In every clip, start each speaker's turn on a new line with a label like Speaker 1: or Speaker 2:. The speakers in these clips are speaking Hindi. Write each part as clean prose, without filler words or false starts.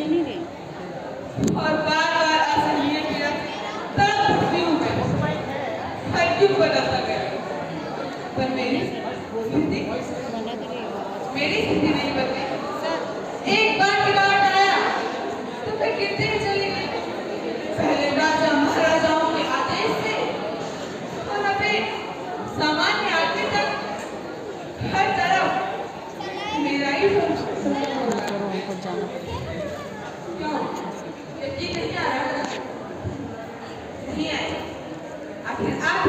Speaker 1: नहीं रही
Speaker 2: और बार बार असहनीय पीड़ा तड़प उठती हूँ मैं। हर क्यों बदलता गया, पर मेरी स्थिति नहीं बदली। एक बार गिरावट आया तो फिर गिरते ही चली गई। पहले राजा महाराजाओं के आदेश से और अभी सामान्य आदमी तक हर तरफ मेरा ही क्यों यकीन नहीं आ रहा? नहीं आए आखिर आप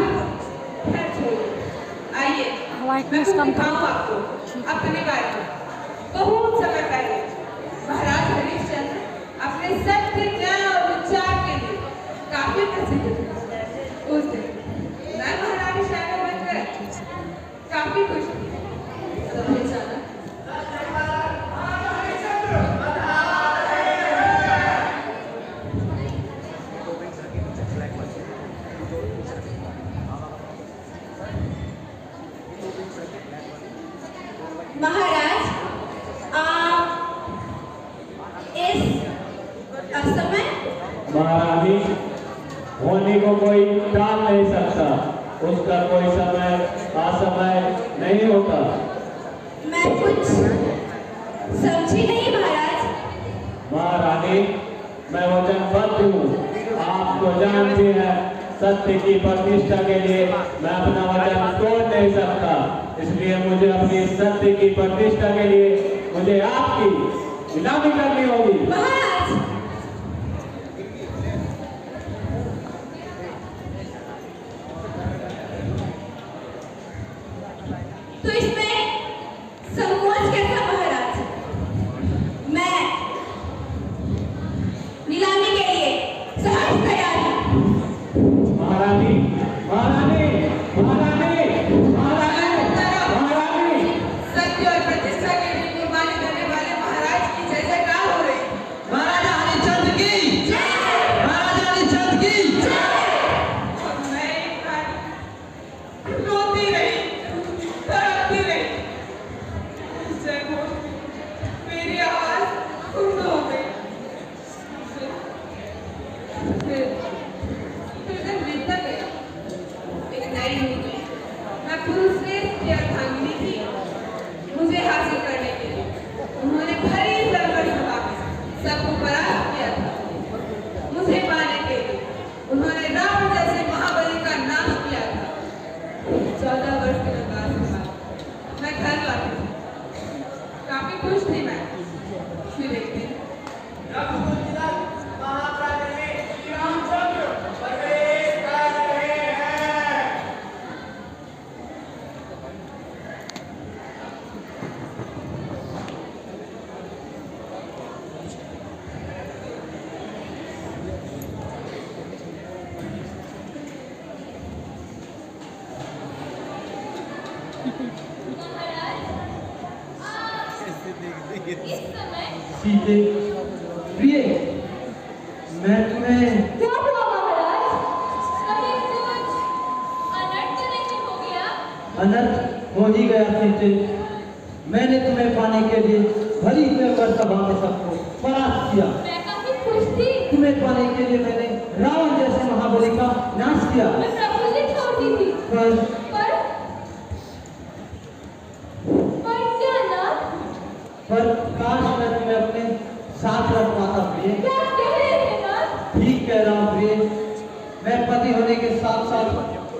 Speaker 2: आइए, मैं दिखाऊं आपको अपने बारे में। बहुत समय पहले महाराज हरिश्चंद्र अपने सत्य, ज्ञान और विचार के लिए काफी प्रसिद्ध थे। उस दिन मैं महारानी शायद बनकर काफी खुश थी। तभी अचानक
Speaker 3: महाराज, आप इस असमय
Speaker 4: महारानी होने को कोई टाल नहीं सकता, उसका कोई समय असमय नहीं होता।
Speaker 3: मैं कुछ समझी नहीं महाराज।
Speaker 4: महारानी, मैं वचनबद्ध हूँ, आप तो जानती हैं, सत्य की प्रतिष्ठा के लिए मैं अपना वचन तोड़ नहीं सकता। इसलिए मुझे अपनी सत्य की प्रतिष्ठा के लिए मुझे आपकी गुलामी करनी होगी।
Speaker 3: महाराज, तो इसमें संकोच कैसा महाराज? मैं नीलामी के लिए सहज तैयार हूँ।
Speaker 4: महारानी, महारानी, महारानी, महारानी, महारानी,
Speaker 2: सत्य और प्रतिष्ठा के लिए कुर्बानी करने वाले महाराज की जय जयकार हो रही।
Speaker 5: महाराजा हरिश्चंद्र की जय, महाराजा हरिश्चंद्र की जय।
Speaker 2: और मैं एक रानी रोती रही, तड़पती रही। जय हो, मेरी आवाज कुंद हो गई। फिर दिन बीतता गया, एक नई हो गई। मैं कुरुश्रेष्ठ की अर्धांगिनी थी। मुझे हासिल करने के लिए उन्होंने भरी जलकर सभा में सबको परास्त किया था। मुझे पाने के लिए उन्होंने रावण जैसे महाबली का नाश किया था। 14 वर्ष के वनवास के बाद मैं घर लौटी थी। काफी खुश थी मैं। फिर एक दिन
Speaker 5: सीते प्रिय, मैं तुम्हें
Speaker 3: क्या हुआ महाराज? कहीं कुछ अनर्थ तो नहीं हो गया?
Speaker 5: अनर्थ हो ही गया सीते। मैंने तुम्हें पाने के लिए भरी जलकर सभा में सबको परास्त किया।
Speaker 3: मैं काफी खुश थी।
Speaker 5: तुम्हें पाने के लिए मैंने रावण जैसे महाबली का नाश किया।
Speaker 3: मैं प्रभु से छोटी थी।
Speaker 5: पर
Speaker 3: क्या नाथ?
Speaker 5: पर काश मैं तुम्हें अपने साथ रख पाता प्रिय।
Speaker 3: क्या कह रहे थे नाथ?
Speaker 5: ठीक कह रहा हूँ प्रिय। मैं पति होने के साथ साथ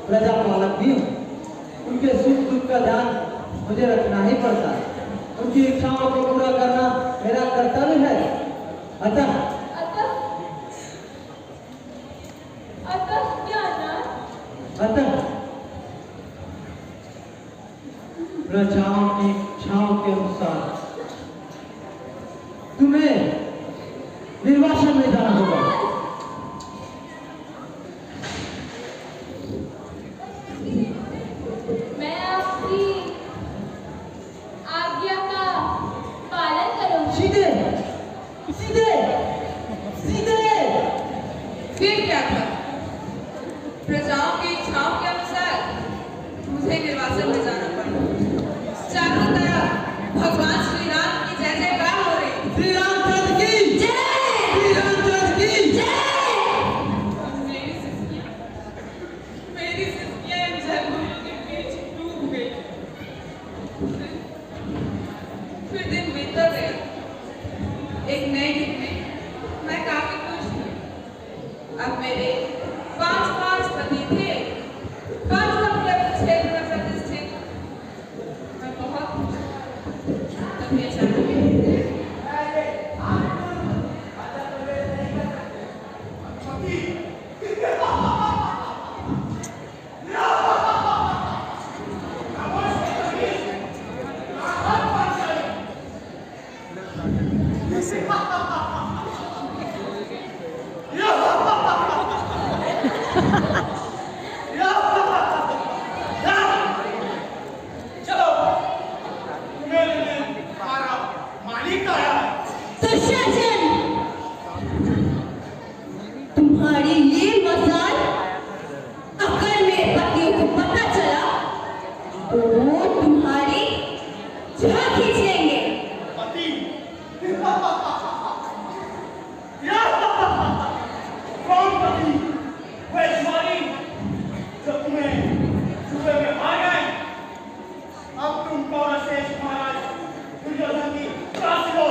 Speaker 5: प्रजा पालक भी हूँ। उनके सुख दुख का ध्यान मुझे रखना ही पड़ता है। उनकी इच्छाओं को पूरा करना मेरा कर्तव्य है। अतः
Speaker 3: अतः क्या नाथ?
Speaker 5: अतः प्रजाओं की इच्छाओं के अनुसार तुम्हें निर्वासन में जाना होगा।
Speaker 3: मैं आपकी आज्ञा का पालन करूंगी।
Speaker 5: सीधे सीधे सीधे।
Speaker 2: फिर क्या था? प्रजाओं की इच्छाओं के अनुसार मुझे निर्वासन में जाना पड़ा। चारों तरफ भगवान श्री राम की जय जयकार हो रही।
Speaker 5: श्री रामचंद्र की
Speaker 3: जय।
Speaker 2: एक नए युग में मैं काफी खुश हूँ। अब मेरे 5 पति थे, 5 क्षेत्र में प्रतिष्ठित। मैं बहुत खुश हूँ। तभी अचानक
Speaker 3: तुम्हारी ये मजाल अगर मेरे पतियों को पता चला तो वो तुम्हारी जान खींच लेंगे।
Speaker 1: कौन पति? वैश्वानी जो तुम्हें सुबह में आ गए। अब तुम पौरसेश महाराज दुर्योधन की त्रासी हो।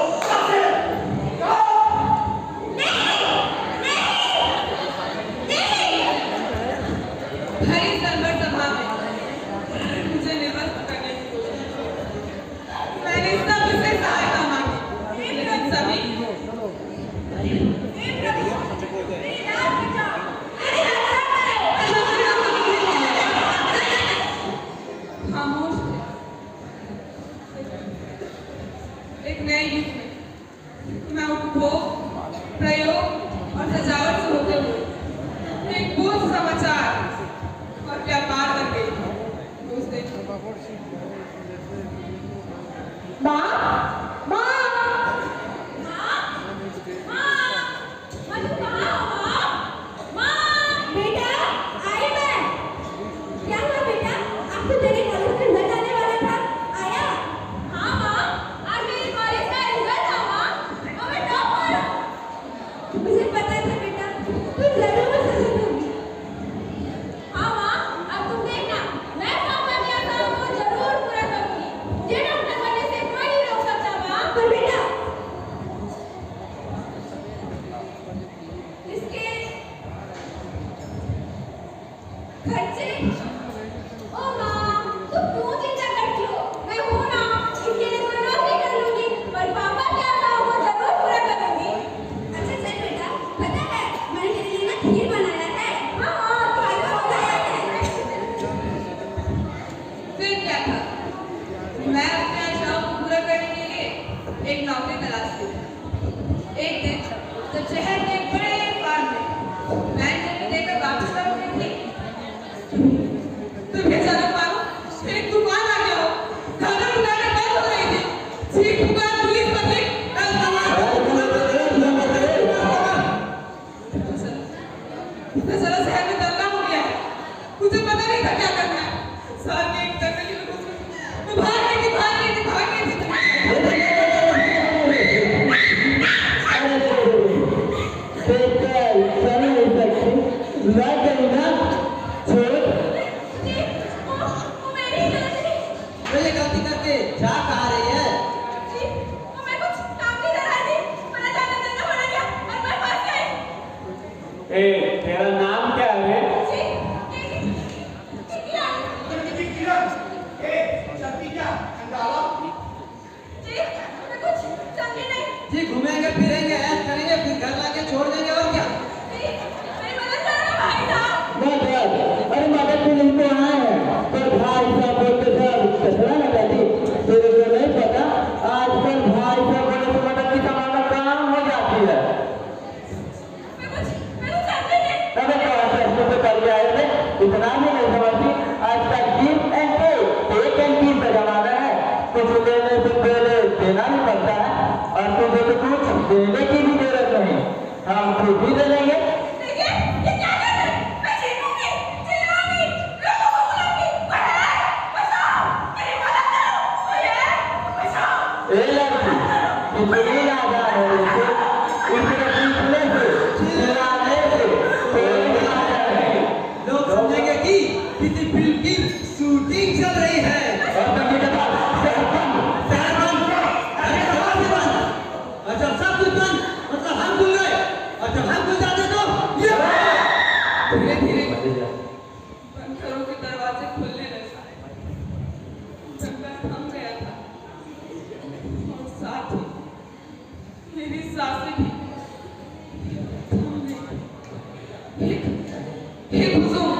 Speaker 2: भरी संकट सभा में मुझे निवस्त करने की कोशिश। मैंने सबसे सहायता मांगी, लेकिन सभी खामोश थे। एक नए युग में मैं उपभोग, प्रयोग और सजावट से होते हुए एक बोझ समाचार और व्यापार बन गई। उस दिन
Speaker 3: मुझे पता था बेटा, तुम जरूर सफल होगी। हाँ माँ, अब तुम देखना, मैं काम दिया काम को जरूर पूरा करूंगी। मुझे डॉक्टर बनने से कोई नहीं रोक सकता माँ। पर बेटा, इसके खर्चे? ओ माँ, तुम क्यों चिंता करती हो? मैं हूँ ना, इसके लिए मैं नौकरी कर लूंगी, पर पापा क्या काम को जरूर पूरा करूंगी। अच्छा चल बेटा, पता है मैंने तेरे लिए ना खीर बनाया है। हाँ, खाना बनाया है।
Speaker 2: फिर क्या था? मैं अपने आशाओं को पूरा करने के लिए एक नौकरी तलाश की। एक दिन जब शहर के एक बड़े फार्म में मैं इंटरव्यू देकर वापस लौट रही थी, तो बेचारा मानो एक तूफान आ गया हो। खाना बनाना बंद हो रही थी। चीख पुकार पुलिस पब्लिक दरअसल शहर में दंगा हो गया है। मुझे पता नहीं था क्या करना है। साल के एक दंगे की मैं भाग रही थी।
Speaker 5: ये गलती करके जा कहाँ रही है?
Speaker 4: ए, तेरा नाम क्या है?
Speaker 5: जी घूमेंगे फिरेंगे ऐश करेंगे फिर घर लाके छोड़ देंगे और क्या?
Speaker 6: अरे मदद के लिए तो आए हैं, पर भाई साहब बोलते सब कचरा लगा दी। तेरे को नहीं पता, आजकल भाई साहब बोले तो मदद की समाना काम हो जाती है। अबे तो ऐसे तो कर आए थे, इतना भी नहीं समझती। आजकल give and take and give का जमाना है। कुछ लेने से पहले देना भी पड़ता है, और तुझे तो कुछ देने की भी जरूरत नहीं, हम खुद ही दे लेंगे। ए लड़की, इतनी आजाद है इसे, इसके पीछे से, चिल्लाने से, कोई आजाद नहीं।
Speaker 5: लोग समझेंगे कि किसी फिल्म की शूटिंग चल रही है।
Speaker 6: और तभी के बाद
Speaker 5: अरे अच्छा सब कुछ
Speaker 2: धीरे धीरे बंद घरों के दरवाजे खुलने लगे। जंगल थम गया था और साथ ही मेरी सांसें भी थम गई। एक हुजूम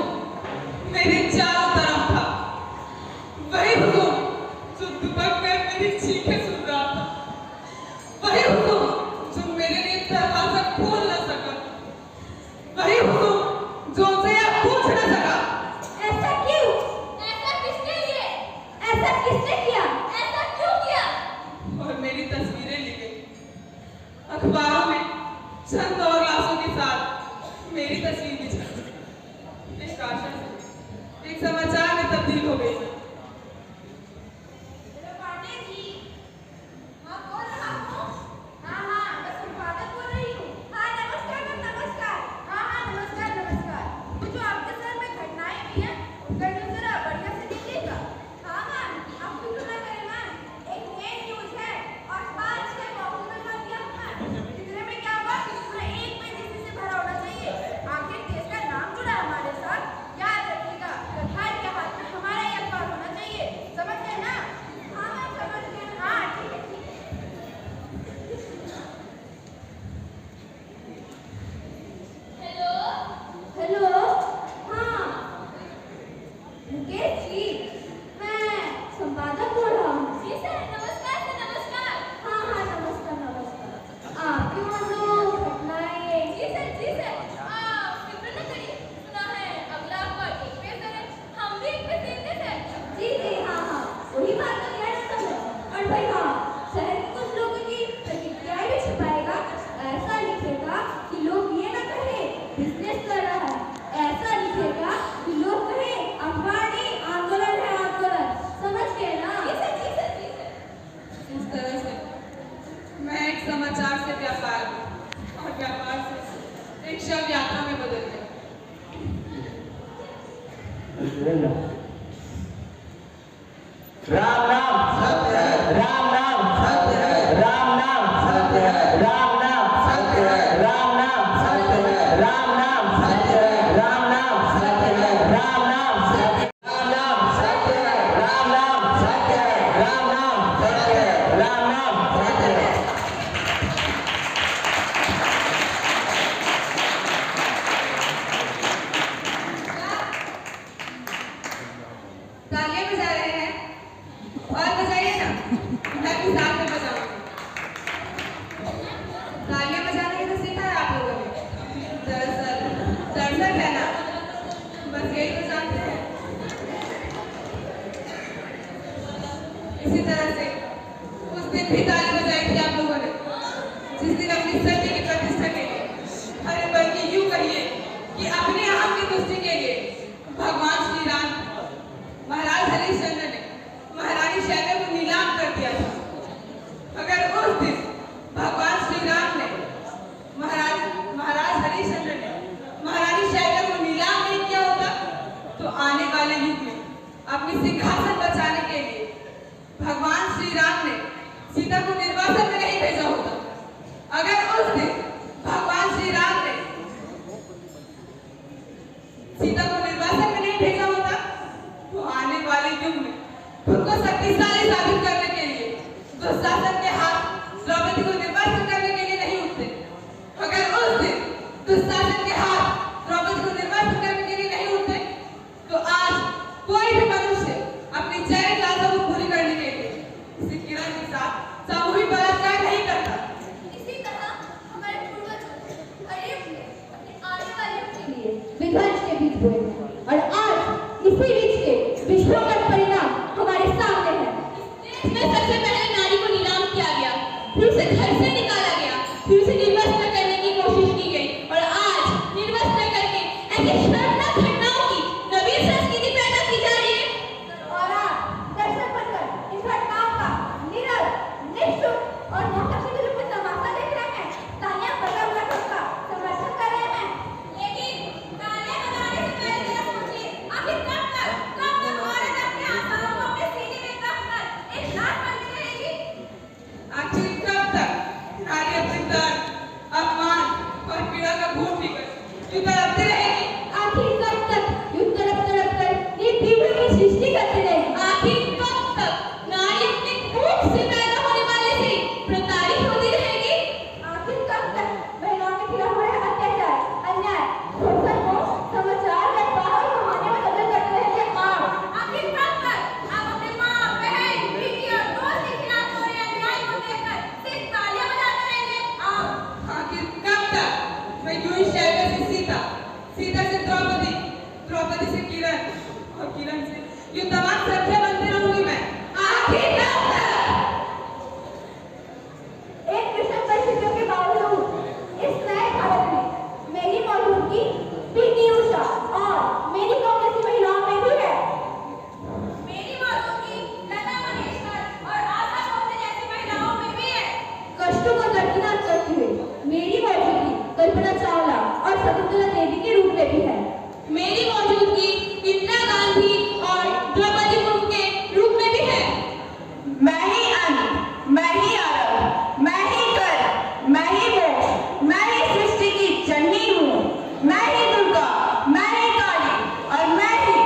Speaker 2: मेरे चारों तरफ था, वही हुजूम जो दुबक कर मेरी चीखें सुन रहा था, वही हुजूम जो मेरे लिए दरवाजा खोल न सका, वही हुजूम जो उनसे यह पूछ न सका
Speaker 3: ऐसा क्यों? ऐसा किसने लिए? ऐसा किसने किया? ऐसा क्यों किया?
Speaker 2: और मेरी तस्वीरें ली गई अखबारों में, चंद और लाशों के साथ मेरी तस्वीर भी छपी। एक आशा से एक समाचार में तब्दील हो गई।
Speaker 3: पांडे जी, हाँ बोल रहा हूँ। हाँ हाँ, मैं संपादक बोल रही हूँ। हाँ नमस्कार मैम, नमस्कार। हाँ हाँ नमस्कार नमस्कार। वो जो आपके शहर में घटनाएं हुई हैं, उनका न्यूज़ जरा बढ़िया से दीजिएगा। हाँ मैम, आप फिक्र ना करें मैम। एक मेन न्यूज़ है और 5 छह बॉक्स में भर दिया मैम। इतने में क्या हुआ? पूरा एक पेज इसी से भरा होना चाहिए। आखिर देश का नाम जुड़ा है हमारे साथ। याद रखिएगा, सरकार के हाथ में हमारा ये अखबार होना चाहिए। समझ गए ना? हाँ मैम समझ गए। हाँ ठीक है ठीक है। हेलो हेलो, हाँ मुकेश जी, मैं संपादक बोल रहा हूँ। जी सर, नमस्कार सर, नमस्कार। हाँ हाँ नमस्कार नमस्कार। आपके वहाँ जो घटनाएं। जी सर आप फिक्र न करिए, सुना है अगला अखबार एक पेज है, हम भी एक पेज देंगे सर। जी हाँ हाँ, वही बात तो कह रहा था मैं। और भाई हाँ, शहर के कुछ लोगों की प्रतिक्रियाएं भी छुपाएगा। ऐसा लिखेगा कि लोग ये ना कहे बिजनेस कर रहा है, ऐसा लिखेगा कि लोग कहे अखबार नहीं आंदोलन है आंदोलन। समझ गए ना? जी सर।
Speaker 2: इस तरह से मैं एक समाचार से व्यापार में और व्यापार से एक शव यात्रा में बदल गया।
Speaker 6: राम नाम सत्य है, राम नाम सत्य है, राम नाम सत्य है, राम नाम सत्य है, राम नाम सत्य है, राम नाम सत्य है, राम नाम सत्य है, राम नाम सत्य है, राम नाम सत्य है, राम नाम सत्य है, राम नाम सत्य है, राम नाम सत्य है।
Speaker 2: तालियां बजा रहे हैं और बजाइए ना, मैं भी साथ में बजाऊंगी। तालियां बजाने के तो सीखा है आप लोगों ने, दरअसल है ना, बस यही तो जानते हैं। इसी तरह से उस दिन भी ताली बजाई थी आप लोगों ने, जिस दिन अपनी सत्य की प्रतिष्ठा के लिए, अरे बल्कि यूं कहिए कि अपने आप की तुष्टि के लिए भगवान श्री राम महाराज हरिश्चंद्र ने महारानी शैल्या को नीलाम कर दिया था। अगर उस दिन भगवान श्री राम ने महाराज हरिश्चंद्र ने महारानी शैल्या को नीलाम नहीं किया होता, तो आने वाले युग में अपनी सिंहासन बचाने के लिए भगवान श्री राम ने सीता को निर्वासन में नहीं भेजा होता। अगर उस दिन भगवान श्री राम ने सीता को निर्वासन में नहीं भेजा होता, तो आने वाले युग में उनको शक्तिशाली साबित करने के लिए दुशासन के हाथ द्रौपदी को निर्वासन करने के लिए नहीं उठते। अगर उस दिन दुशासन के हाथ द्रौपदी को निर्वासन करने के लिए नहीं उठते, तो आज कोई भी मनुष्य अपनी जैविक लालसा को पूरी करने के लिए किसी किरण के साथ सामूहिक बलात्कार नहीं करता।
Speaker 3: इसी तरह हमारे पूर्वज हर युग में अपने आने वाले युग के लिए विध्वंस के बीज बोए और आज इसी बीज के विस्फोटक परिणाम हमारे सामने है। इस देश में सबसे पहले नारी को नीलाम किया गया, फिर उसे घर से निकाला गया, फिर उसे निर्वस्त्र करने की कोशिश की गई और आज निर्वस्त्र करके ऐसे शर्मनाक घटनाओं की नवीन संस्कृति पैदा की जा रही है। और आप दर्शक बनकर इन घटनाओं का निरल, निःशुल्क और नौटंकी के रूप में तमाशा देख रहे हैं, तालियां बजाकर उसका समर्थन कर रहे हैं। लेकिन तालियां बजाने से पहले जरा सोचिए, आखिर कब तक औरत अपने आशाओं को अपने सीने में दब कर एक लाश बनती रहेगी?
Speaker 2: आखिर कब तक नारी अपने दर्द, अपमान और पीड़ा का घूट पीकर क्यों तड़पती रहेगी?
Speaker 3: आखिर
Speaker 2: मैं युधिष्ठिर से सीता, सीता से द्रौपदी, द्रौपदी से किरण और किरण से ये तमाम सत्य बनते रहूंगी मैं आखिर तक।
Speaker 3: एक विषम परिस्थितियों के बावजूद इस नए भारत में मेरी मौजूदगी पीटी उषा और मेरी कांग्रेसी महिलाओं में भी है। मेरी मौजूदगी लता मंगेशकर और आशा भोसले जैसी महिलाओं में भी है। कष्टों को दर्दनाक करती हुई मेरी मौजूदगी कल्पना चावला और शकुंतला देवी के रूप में भी है। मेरी मौजूदगी इंदिरा गांधी और द्रौपदी मुर्मू के रूप में भी है। मैं ही अंत, मैं ही आरंभ, मैं ही कर, मैं ही मोक्ष, मैं ही सृष्टि की जननी हूँ। मैं ही दुर्गा, मैं ही काली और मैं ही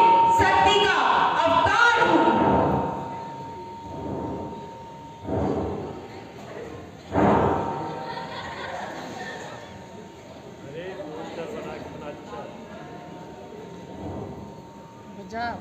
Speaker 3: शक्ति का अवतार हूँ।
Speaker 7: Good job.